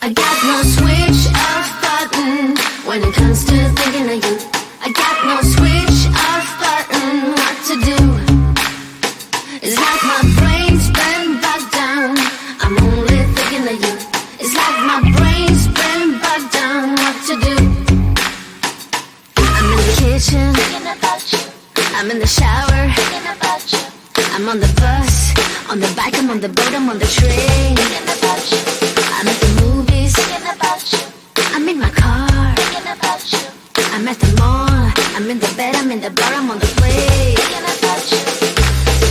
I got no switch off button when it comes to thinking of you. I got no switch off button. What to do? It's like my brain's been bogged down. I'm only thinking of you. It's like my brain's been bogged down. What to do? I'm in the kitchen thinking about you. I'm in the shower thinking about you. I'm on the bus, on the bike, I'm on the boat, I'm on the train thinking about you. I'm at the movies thinking about you. I'm in my car thinking about you. I'm at the mall, I'm in the bed, I'm in the bar, I'm on the plane thinking about you.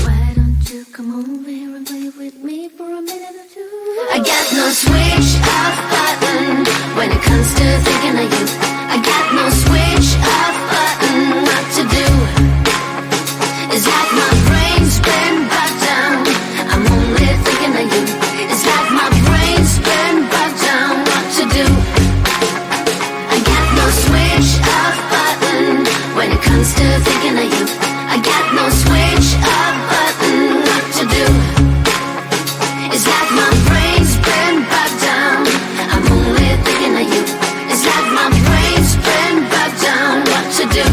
Why don't you come over here and play with me for a minute or two? I got no switch off button when it comes to thinking of you. I got no switch off button. What to do? It's like my brain's been bogged down. I'm only thinking of you. It's like my brain's been bogged down. What to do? I got no switch off button when it comes to thinking of you. I got no switch off button. What to do? It's like my brain's been bogged down. I'm only thinking of you. It's like my brain's been bogged down. What to do?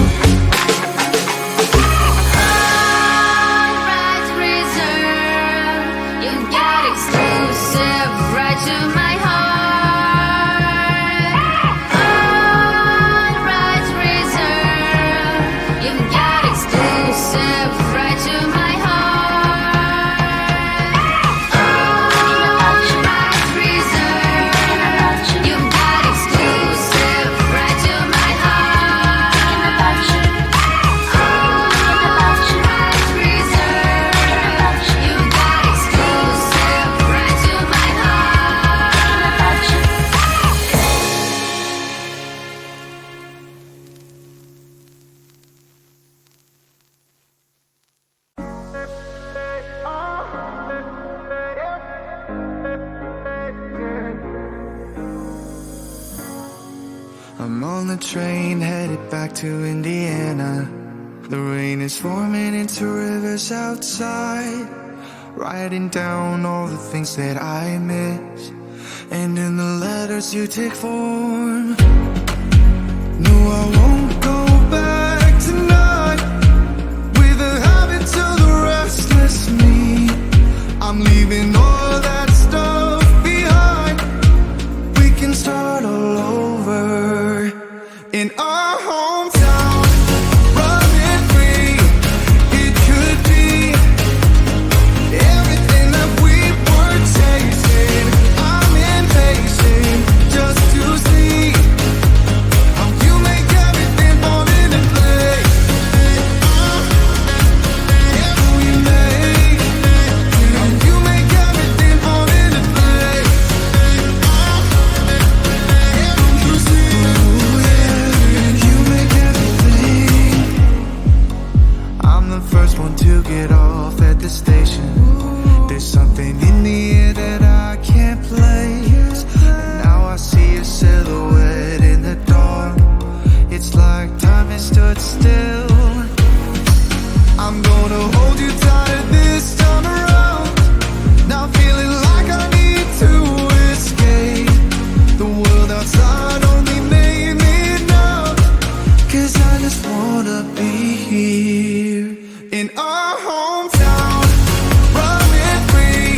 I'm on the train headed back to Indiana. The rain is forming into rivers outside, writing down all the things that I miss, and in the letters you take form. No, I won't go back tonight with the habits of the restless me. I'm leaving all that stuff behind. We can start all over in our hometown, running free. It could be everything that we were chasing. I'm impatient just to see how you make everything fall into place. How you make everything fall into place. You see, you make everything. I'm the first one to get off at the station. There's something in the air that I can't place, and now I see a silhouette in the dark. It's like time has stood still. I'm gonna hold you tighter this time around. Now feeling like I need to escape. The world outside only made me numb, 'cause I just wanna be here in our hometown, running free.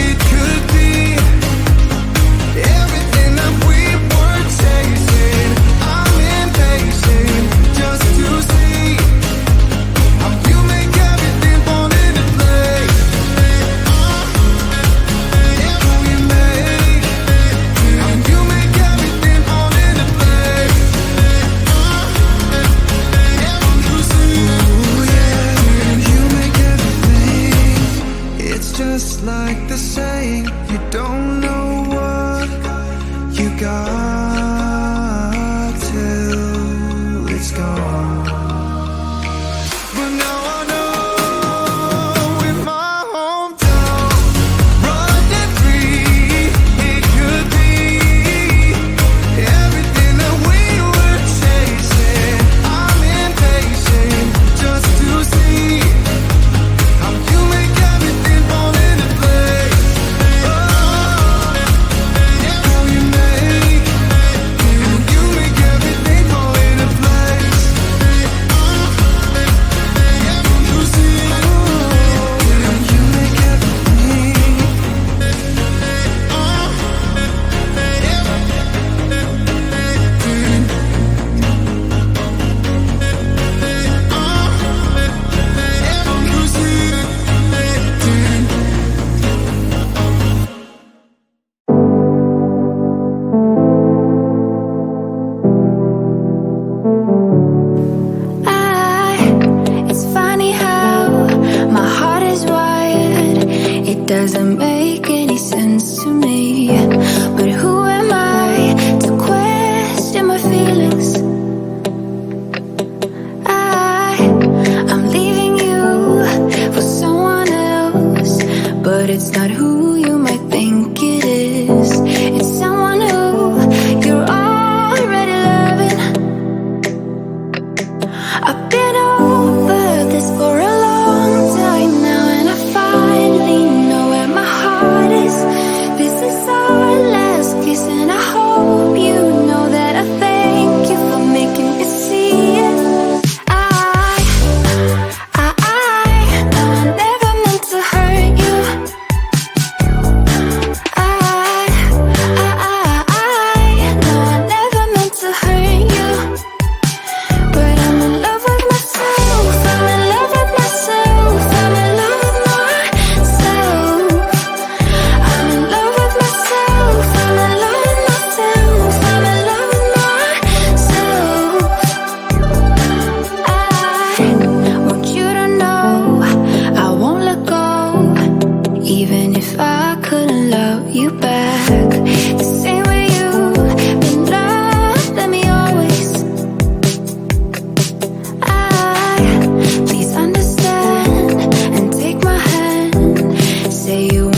It could be everything that we were chasing. I'm impatient just to see how you make everything fall into place. How you make everything fall into place. You see, you make everything. It's just like the saying, you don't know what you got till it's gone. But now I know in my hometown, running free, it could be everything that we were chasing. I'm impatient just to see how you make everything fall into place. How you doesn't make any sense to me. But who am I to question my feelings? I'm leaving you for someone else, but it's not who you might think it is. It's someone who you're already loving. I've been over this for a long time now, and I finally know where my heart is. This is our last kiss, and I hope you know that I thank you for making me see it. No, I never meant to hurt you. No, I never meant to hurt you. But I'm in love with myself. I'm in love with myself. I'm in love with myself. I'm in love with myself. I'm in love with myself. I'm in love with myself. I want you to know I won't let go, even if I couldn't love you back the same way you've been loved. Let me always. Please understand and take my hand. Say you